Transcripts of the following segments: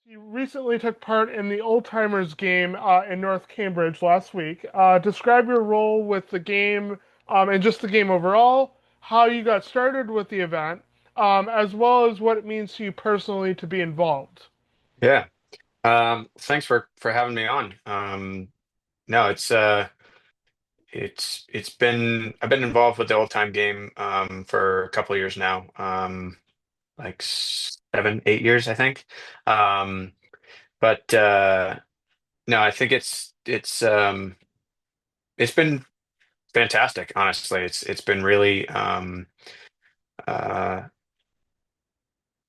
You recently took part in the Old Timers game in North Cambridge last week. Describe your role with the game and just the game overall, how you got started with the event, as well as what it means to you personally to be involved. Yeah. Thanks for having me on. No, it's been I've been involved with the old time game for a couple of years now. Like 7, 8 years, I think. Um, but no, I think it's been fantastic, honestly. It's been really uh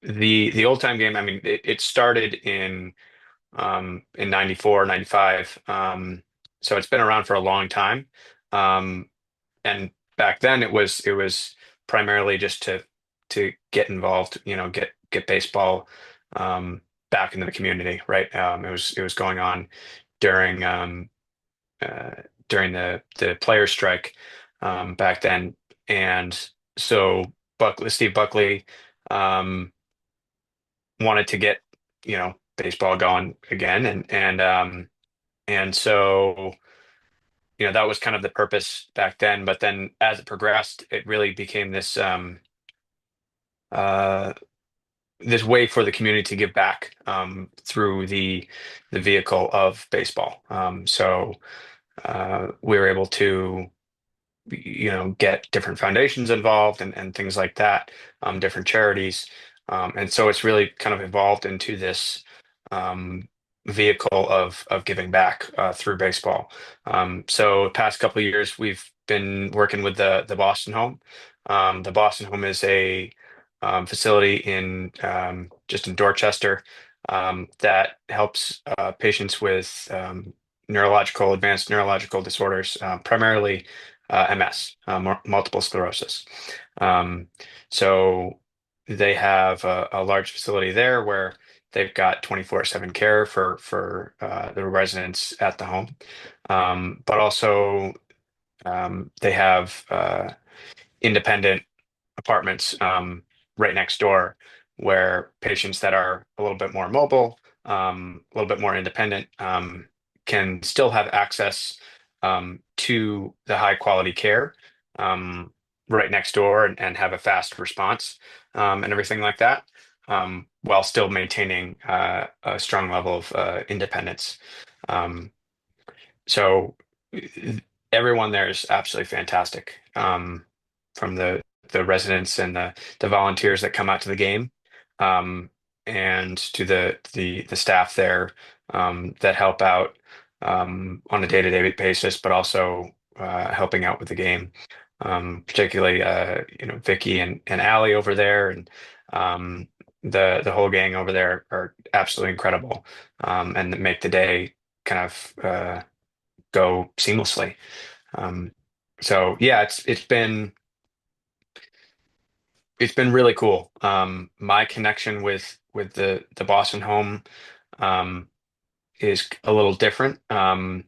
the old time game. I mean, it started in 94, 95. So it's been around for a long time. Um, and back then it was primarily just to get involved, get baseball back into the community, right? It was going on during uh, during the player strike back then. And so Steve Buckley um, wanted to get, baseball going again, and so, that was kind of the purpose back then. But then as it progressed, it really became uh, this way for the community to give back through the vehicle of baseball. So we were able to, get different foundations involved and things like that, different charities. And so it's really kind of evolved into this vehicle of giving back through baseball. So the past couple of years, we've been working with the Boston Home. The Boston Home is a facility in just in Dorchester that helps patients with advanced neurological disorders, primarily MS, multiple sclerosis. Um, so they have a large facility there where they've got 24/7 care for the residents at the home. But also they have independent apartments right next door where patients that are a little bit more mobile, a little bit more independent, can still have access to the high quality care um, right next door and have a fast response and everything like that, while still maintaining a strong level of independence. Um, so everyone there is absolutely fantastic, from the residents and the volunteers that come out to the game, um, and to the staff there that help out on a day-to-day basis, but also helping out with the game. Particularly, Vicky and Allie over there, and the whole gang over there are absolutely incredible, and make the day kind of go seamlessly. Um, so yeah, it's been really cool. My connection with the Boston Home um, is a little different. So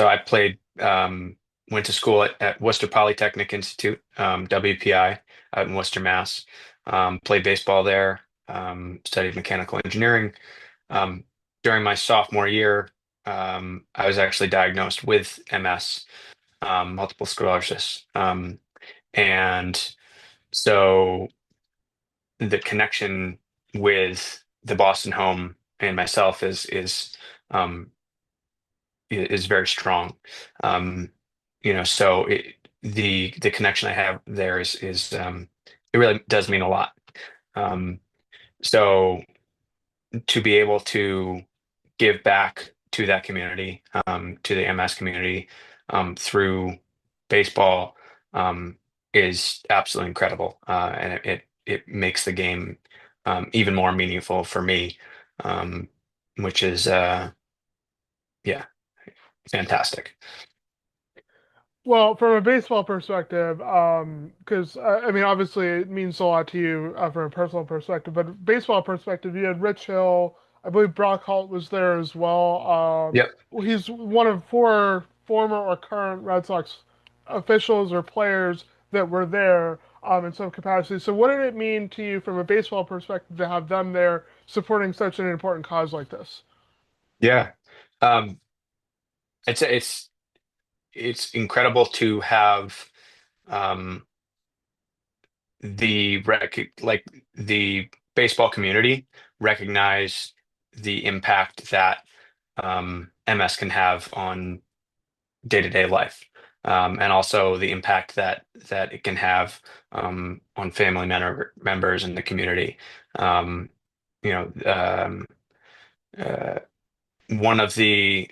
I went to school at Worcester Polytechnic Institute, WPI, out in Worcester, Mass. Played baseball there. Studied mechanical engineering. Um, During my sophomore year, I was actually diagnosed with MS, multiple sclerosis. And so the connection with the Boston Home and myself um, is very strong. Um, so the connection I have there is it really does mean a lot. Um, so to be able to give back to that community, to the MS community, through baseball, um, is absolutely incredible, and it makes the game even more meaningful for me, um, which is yeah, fantastic. Well, from a baseball perspective, because I mean, obviously, it means a lot to you from a personal perspective, but baseball perspective, you had Rich Hill, I believe Brock Holt was there as well. Yep. He's one of four former or current Red Sox officials or players that were there. in some capacity. So, what did it mean to you from a baseball perspective to have them there supporting such an important cause like this? Yeah. Um, it's incredible to have um, like the baseball community recognize the impact that MS can have on day-to-day life, and also the impact that it can have on members in the community. Um, you know, uh, one of the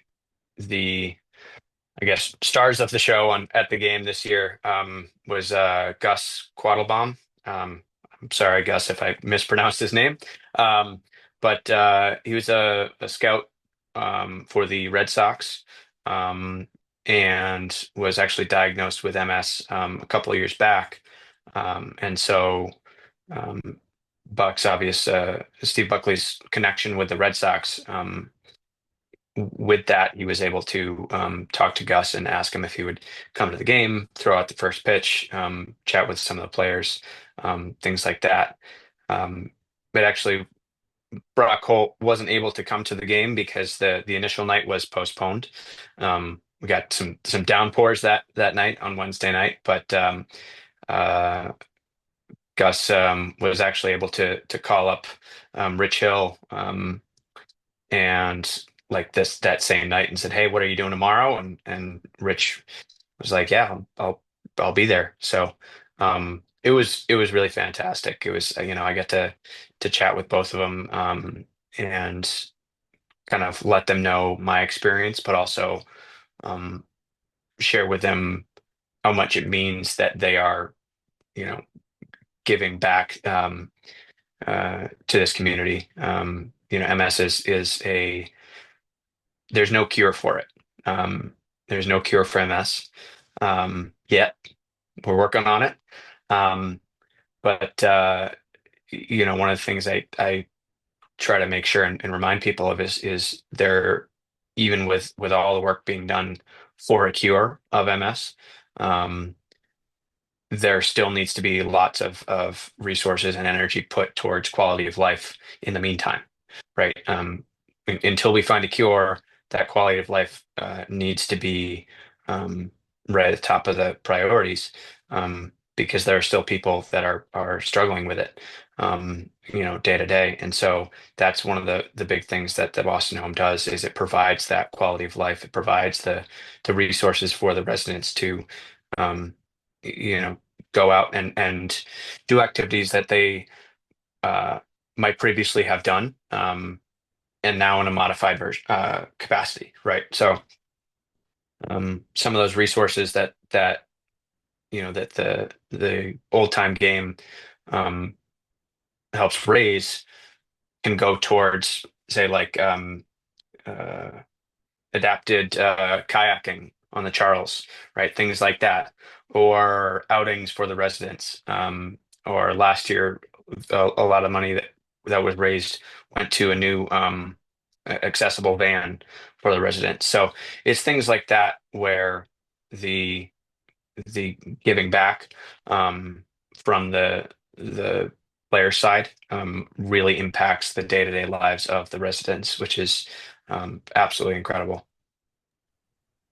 I guess stars of the show on at the game this year was Gus Quattlebaum. I'm sorry, Gus, if I mispronounced his name. Um, but he was a scout for the Red Sox, um, and was actually diagnosed with MS a couple of years back. And so um, Steve Buckley's connection with the Red Sox. With that, he was able to talk to Gus and ask him if he would come to the game, throw out the first pitch, chat with some of the players, things like that. But actually, Brock Holt wasn't able to come to the game because the initial night was postponed. We got some downpours that night on Wednesday night, but uh, Gus was actually able to call up Rich Hill. And like this that same night and said, "Hey, what are you doing tomorrow?" And Rich was like, "Yeah, I'll be there." So it was really fantastic. It was I got to chat with both of them and kind of let them know my experience, but also um, share with them how much it means that they are you know giving back to this community. MS is a there's no cure for it. Um, there's no cure for MS yet. We're working on it. Um, but one of the things I try to make sure and remind people of is there, even with all the work being done for a cure of MS, um, there still needs to be lots of resources and energy put towards quality of life in the meantime, right? Until we find a cure, that quality of life needs to be um, right at the top of the priorities, because there are still people that are struggling with it, day to day. And so that's one of the big things that the Boston Home does is it provides that quality of life. It provides the resources for the residents to um, you know go out and do activities that they uh, might previously have done, and now in a modified version capacity, right? So some of those resources that the old time game um, helps raise can go towards, say, like uh, adapted kayaking on the Charles, right? Things like that, or outings for the residents. Or last year, a lot of money that was raised went to a new accessible van for the residents. So it's things like that where the the giving back from the player side really impacts the day-to-day lives of the residents, which is absolutely incredible.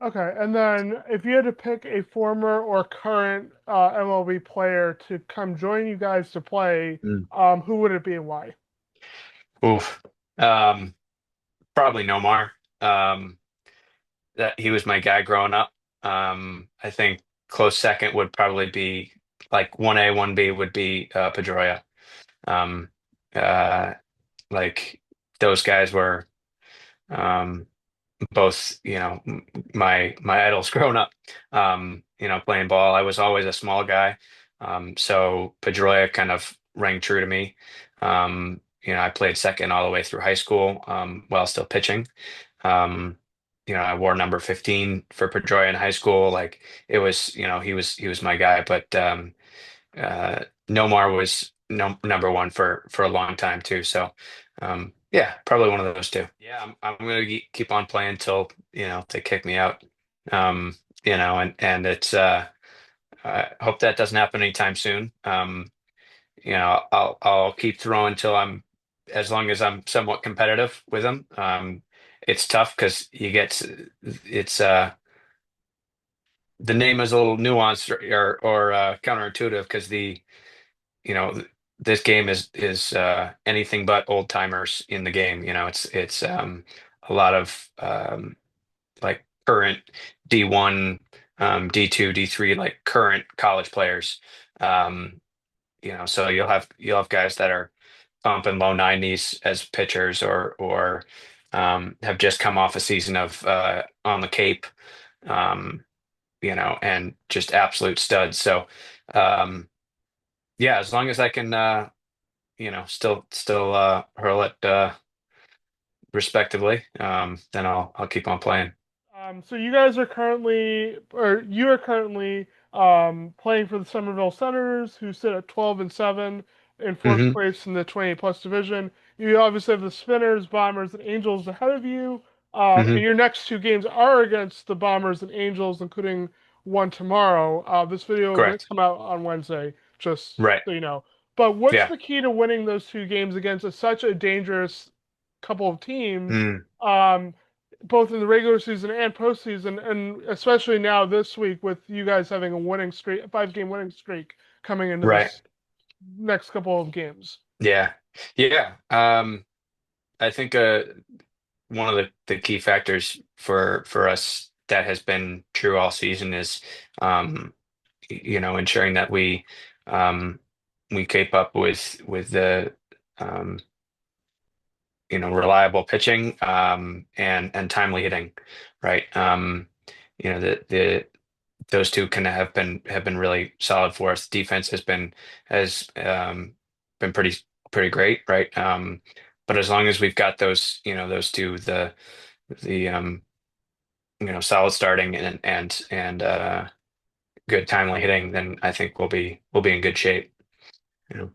Okay, and then if you had to pick a former or current MLB player to come join you guys to play, Mm. who would it be and why? Oof. Um, Probably Nomar. Um, that he was my guy growing up. I think close second would probably be like 1A, 1B would be Pedroia. Um, uh, like those guys were um, both, my idols growing up. Playing ball. I was always a small guy, so Pedroia kind of rang true to me. I played second all the way through high school while still pitching. Um, I wore number 15 for Pedroia in high school. Like it was, he was my guy. But Nomar was no, number one for a long time too. So yeah, probably one of those two. Yeah, I'm gonna keep on playing till they kick me out. Um, and it's I hope that doesn't happen anytime soon. I'll keep throwing till as long as I'm somewhat competitive with them. It's tough because it's the name is a little nuanced or counterintuitive because you know this game is anything but old timers in the game. It's a lot of like current D1, D2, D3, like current college players. Um, so you'll have guys that are pumping low 90s as pitchers or have just come off a season of on the Cape, um, and just absolute studs. So yeah, as long as I can still hurl it respectively, then I'll keep on playing. So you guys are currently, or you are currently playing for the Somerville Senators, who sit at 12-7 in fourth Hmm. place in the 20 plus division. You obviously have the Spinners, Bombers, and Angels ahead of you. And Hmm. your next two games are against the Bombers and Angels, including one tomorrow. This video will Correct. come out on Wednesday, just Right. so you know. But what's Yeah. the key to winning those two games against such a dangerous couple of teams? Mm. Um, both in the regular season and postseason, and especially now this week with you guys having a winning streak, a 5 game winning streak coming into Right. this next couple of games. Yeah. Yeah. I think one of the key factors for us that has been true all season is ensuring that um we keep up with the um reliable pitching and timely hitting, right? The those two can have been really solid for us. Defense has been pretty great, right? But as long as we've got those two, the solid starting and good timely hitting, then I think we'll be in good shape. You know.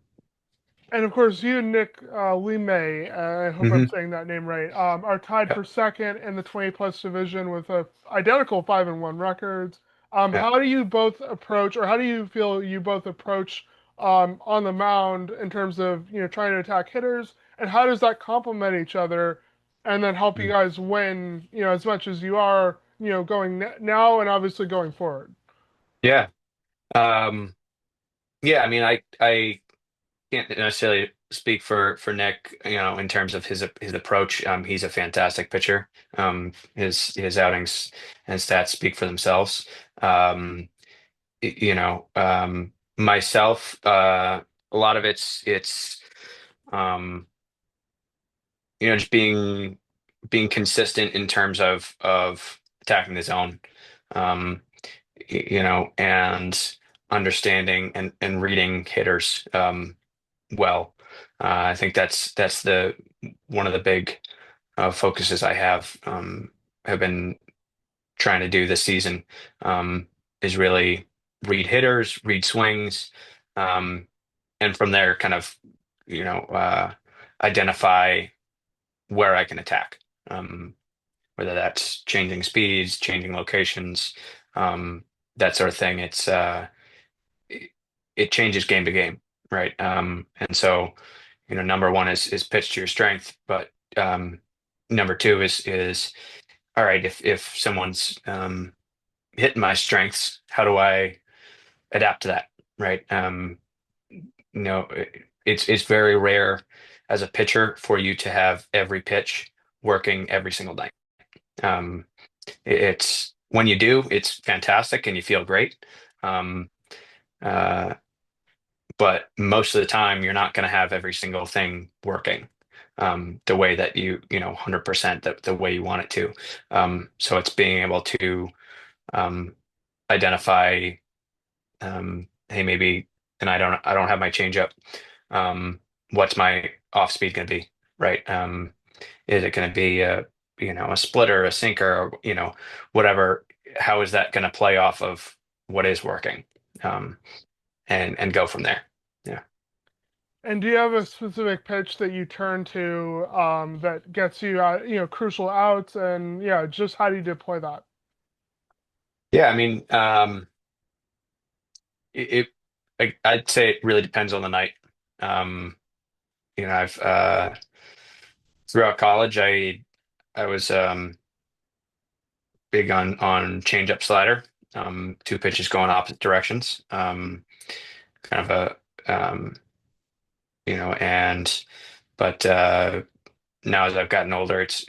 And of course, you and Nick Lee May, I hope I'm Hmm. saying that name right, are tied Yeah. for second in the 20 plus division with a identical 5-1 records. Yeah. How do you both approach, or how do you feel you both approach on the mound in terms of trying to attack hitters, and how does that complement each other, and then help you Mm. guys win as much as you are going now and obviously going forward? Yeah. Um, yeah. I mean, I can't necessarily speak for Nick, in terms of his approach. He's a fantastic pitcher. His outings and stats speak for themselves. Myself, a lot of it's um, just being consistent in terms of attacking the zone. Um, and understanding and reading hitters well. I think that's the one of the big focuses I have been trying to do this season, um, is really read hitters, read swings, um, and from there kind of you know uh, identify where I can attack. Whether that's changing speeds, changing locations, um, that sort of thing. It changes game to game, right? And so, number one is pitch to your strength, but number two is all right. If someone's hitting my strengths, how do I adapt to that, right? It's very rare as a pitcher for you to have every pitch working every single night. Um, it's when you do, it's fantastic and you feel great. Um, uh, but most of the time, you're not going to have every single thing working the way that 100% the way you want it to. So it's being able to um, identify, hey, maybe, and I don't have my changeup. Um, what's my off speed going to be, right? Is it going to be a splitter, a sinker, or whatever? How is that going to play off of what is working, um, and go from there? Yeah. And do you have a specific pitch that you turn to that gets you crucial outs, and yeah, just how do you deploy that? Yeah, I mean, I'd say it really depends on the night. Um, I've throughout college, I was big on change up slider, two pitches going opposite directions, kind of and but now as I've gotten older, it's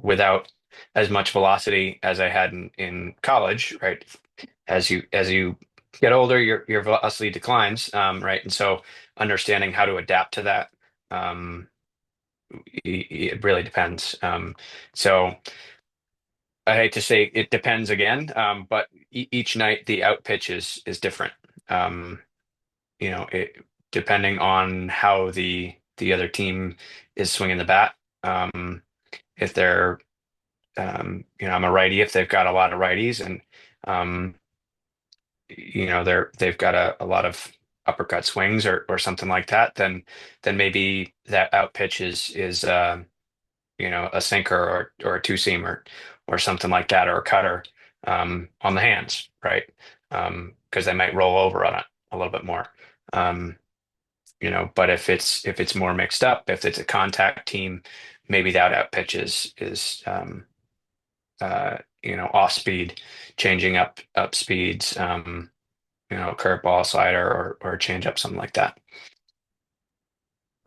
without as much velocity as I had in college, right? As you get older, your velocity declines, right? And so understanding how to adapt to that, um, it really depends. So I hate to say it depends again, but each night the out pitch is different. Um, depending on how the other team is swinging the bat. If they're I'm a righty. If they've got a lot of righties and um, they've got a lot of uppercut swings or something like that, then maybe that out pitch is a sinker or a two seamer or something like that, or a cutter on the hands, right? Because they might roll over on it a little bit more. Um, but if it's more mixed up, if it's a contact team, maybe that out pitch is off speed, changing up speeds, curveball, slider, or change up, something like that.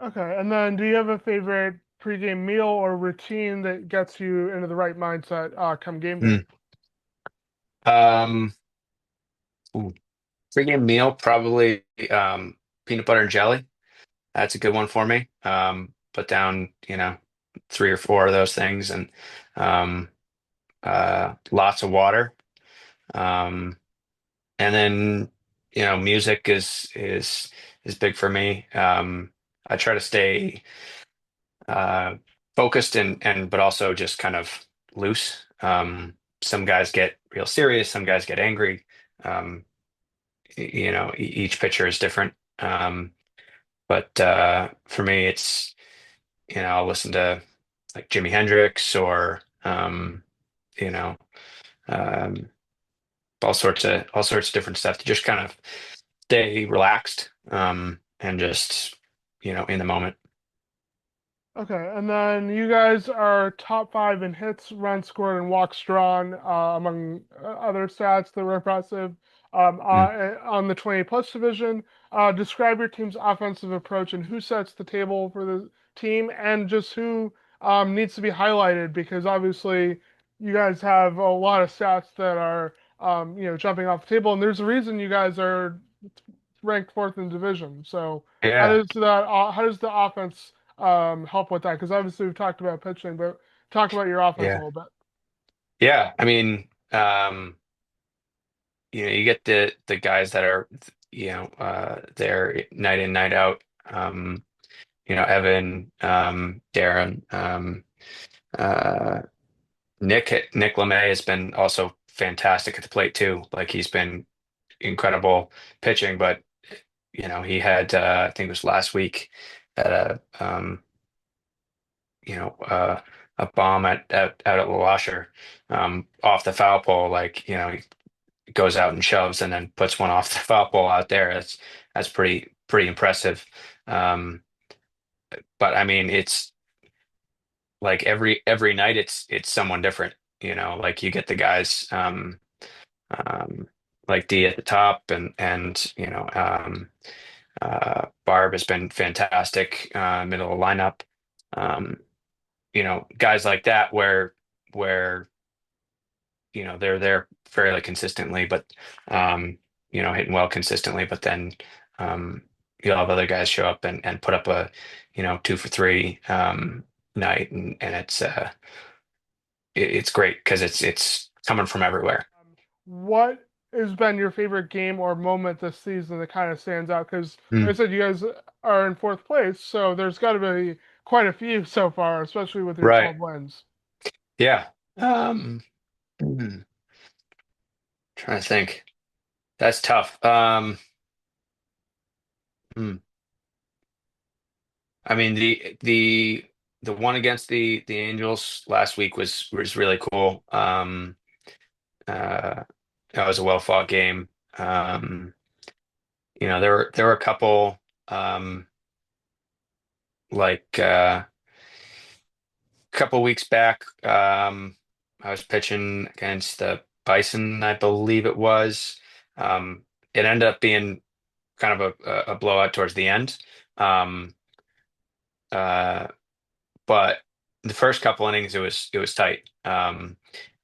Okay, and then do you have a favorite pregame meal or routine that gets you into the right mindset come game day? Mm. Um, ooh, Pre-game meal, probably peanut butter and jelly. That's a good one for me. Put down, three or four of those things and um, lots of water. Um, and then, music is big for me. I try to stay uh, focused and but also just kind of loose. Some guys get real serious, some guys get angry. Um, each pitcher is different. But for me, it's I'll listen to like Jimi Hendrix or you know um, all sorts of different stuff to just kind of stay relaxed and just in the moment. Okay, and then you guys are top five in hits, runs scored, and walks drawn, among other stats that were impressive. Mm. On the 20 plus division, describe your team's offensive approach and who sets the table for the team, and just who needs to be highlighted because obviously you guys have a lot of stats that are jumping off the table, and there's a reason you guys are ranked fourth in the division. So Yeah, how does the offense help with that? Because obviously we've talked about pitching, but talk about your offense a yeah, little bit. yeah. I mean, you get the guys that are there night in, night out. Evan, Darren, uh, Nick LeMay has been also fantastic at the plate too. Like he's been incredible pitching, but he had I think it was last week at you know a bomb out at the washer off the foul pole. Like he goes out and shoves and then puts one off the foul pole out there. That's pretty impressive. Um, but I mean, it's like every night it's someone different. Like you get the guys um, like D at the top and Barb has been fantastic, middle of the lineup. Um, Guys like that where they're there fairly consistently, but um, hitting well consistently, but then um you'll have other guys show up and put up a two for three night and it's great because it's coming from everywhere. What has been your favorite game or moment this season that kind of stands out? Because like I Mm. said, you guys are in fourth place, so there's got to be quite a few so far, especially with your Right. 12 wins. Yeah. Hmm, Trying to think. That's tough. Hmm. I mean the one against the Angels last week was really cool. Uh, that was a well fought game. there were a couple like couple weeks back. I was pitching against the Bison, I believe it was. It ended up being kind of a blowout towards the end. Um, uh, but the first couple innings, it was tight. And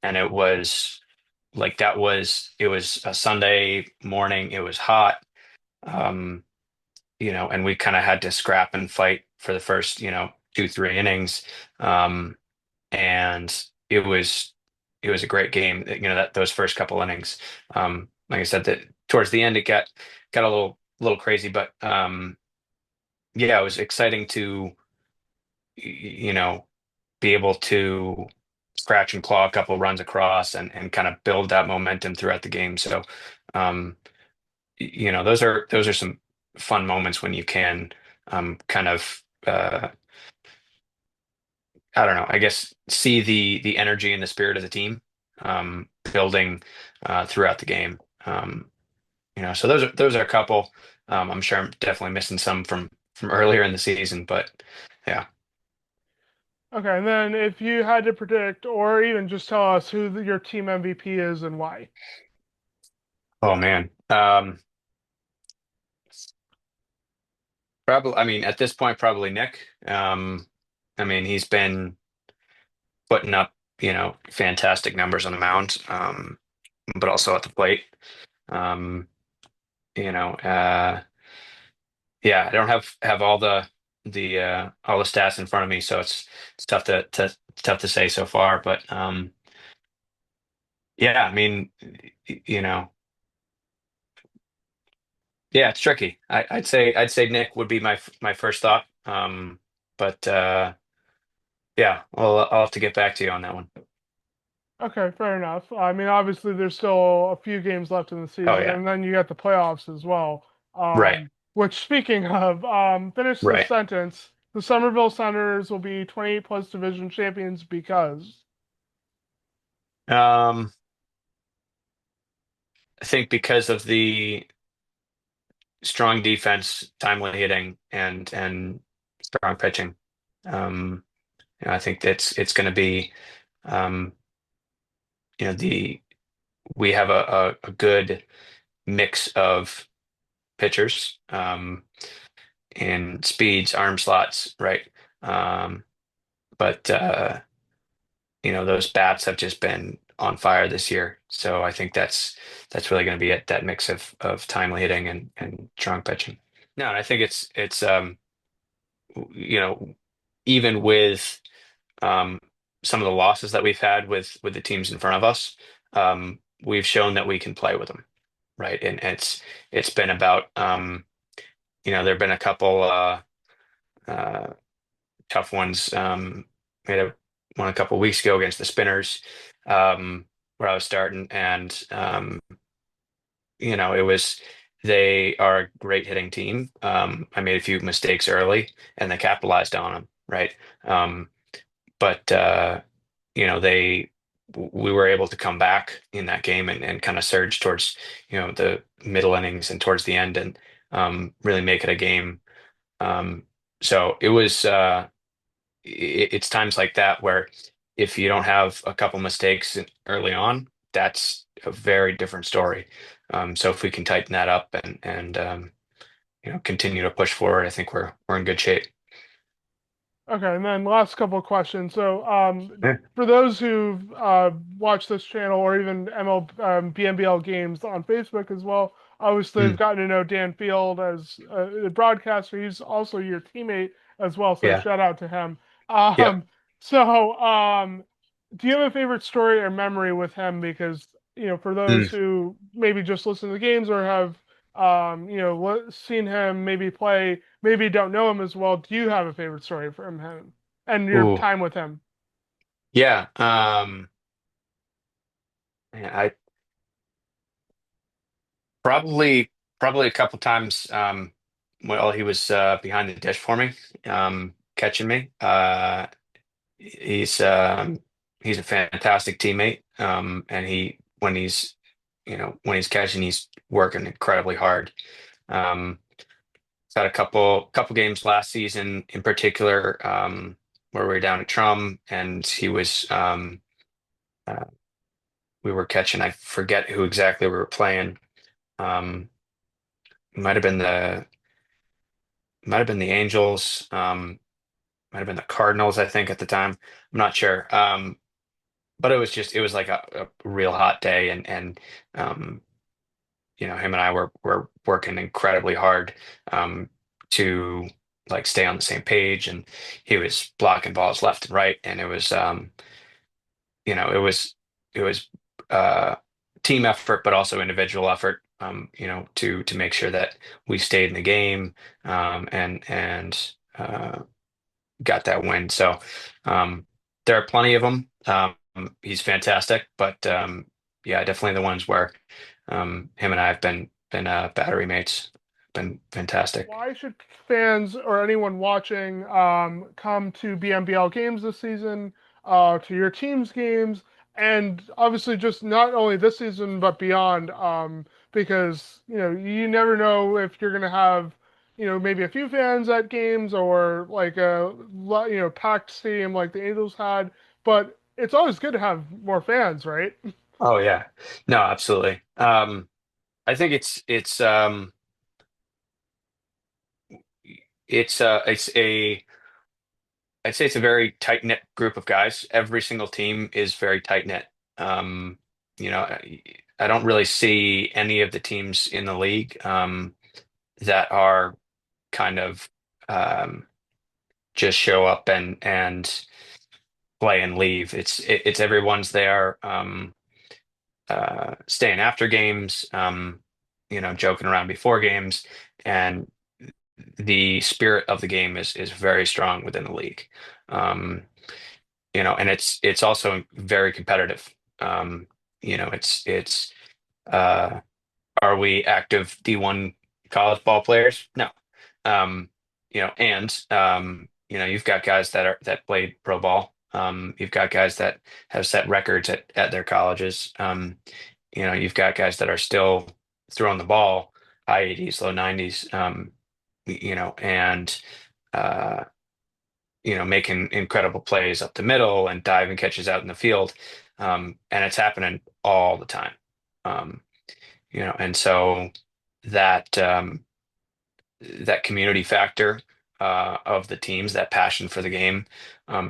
it was a Sunday morning. It was hot. Um, and we kind of had to scrap and fight for the first, two, 3 innings. Um, and it was a great game, that those first couple innings. Like I said, that towards the end it got a little crazy, but yeah, it was exciting to be able to scratch and claw a couple runs across and kind of build that momentum throughout the game. So um, those are some fun moments when you can kind of I don't know, I guess see the energy and the spirit of the team building throughout the game. So those are a couple. I'm sure I'm definitely missing some from earlier in the season, but yeah. Okay, and then if you had to predict or even just tell us who your team MVP is and why. Oh man. Probably. I mean, at this point, probably Nick. I mean, he's been putting up fantastic numbers on the mound, but also at the plate. Um, you know. Yeah, I don't have all the stats in front of me, so it's tough to say so far. But yeah, I mean, you know, yeah, it's tricky. I'd say Nick would be my first thought. But yeah, well, I'll have to get back to you on that one. Okay, fair enough. I mean, obviously, there's still a few games left in the Oh season, yeah, and then you got the playoffs as well. right, Which, speaking of, finish the right. sentence. The Somerville Senators will be 28 plus division champions because. Um, I think because of the strong defense, timely hitting, and strong pitching. Um, I think it's going to be. Um, the we have a good mix of pitchers and speeds, arm slots, right? Um, but those bats have just been on fire this year. So I think that's really going to be it, that mix of timely hitting and strong pitching. No, and I think it's you know, even with um, some of the losses that we've had with the teams in front of us, we've shown that we can play with them, right? And it's been about there have been a couple uh, tough ones. We had one a couple weeks ago against the Spinners, where I was starting, and it was they are a great hitting team. I made a few mistakes early, and they capitalized on them, right? Um, but they we were able to come back in that game and kind of surge towards the middle innings and towards the end and really make it a game. Um, so it's times like that where if you don't have a couple mistakes early on, that's a very different story. So if we can tighten that up and continue to push forward, I think we're in good shape. Okay, and then last couple of questions. So, Yeah. for those who've watched this channel or even ML BNBL games on Facebook as well, obviously they've Mm, gotten to know Dan Field as a broadcaster. He's also your teammate as well, so yeah. shout out to him. Yep. Um, so, do you have a favorite story or memory with him? Because, for those Mm, who maybe just listen to the games or have, seen him maybe play, maybe don't know him as well, do you have a favorite story from him and your ooh. time with him? Yeah. Man, I probably a couple times while he was behind the dish for me, catching me. He's um, he's a fantastic teammate, and he when he's catching, he's working incredibly hard. He's had a couple games last season in particular, where we were down at Trum, and uh, we were catching. I forget who exactly we were playing. Um, it might have been the Angels. Might have been the Cardinals, I think, at the time. I'm not sure. But it was like a real hot day, and um, him and I were working incredibly hard to like stay on the same page, and he was blocking balls left and right, and it was uh team effort, but also individual effort, to make sure that we stayed in the game, and got that win. So there are plenty of them. He's fantastic, but yeah, definitely the ones where him and I have been battery mates. Been fantastic. Why should fans or anyone watching come to BMBL games this season, to your team's games, and obviously just not only this season but beyond? Because you never know if you're gonna have maybe a few fans at games or like packed stadium like the Angels had, but it's always good to have more fans, right? Oh yeah, no, absolutely. I think it's a I'd say it's a very tight knit group of guys. Every single team is very tight knit. Um, I don't really see any of the teams in the league that are kind of um, just show up and play and leave. It's everyone's there, staying after games, joking around before games, and the spirit of the game is very strong within the league. Um, and it's also very competitive. Um, it's uh, are we active D1 college ball players? No. You've got guys that played pro ball. You've got guys that have set records at their colleges. You've got guys that are still throwing the ball high 80s, low 90s. And uh, making incredible plays up the middle and diving catches out in the field. And it's happening all the time. Um, and so that that community factor of the teams, that passion for the game,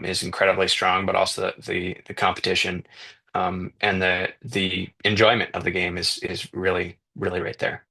is incredibly strong, but also the competition, and the enjoyment of the game is really, really right there.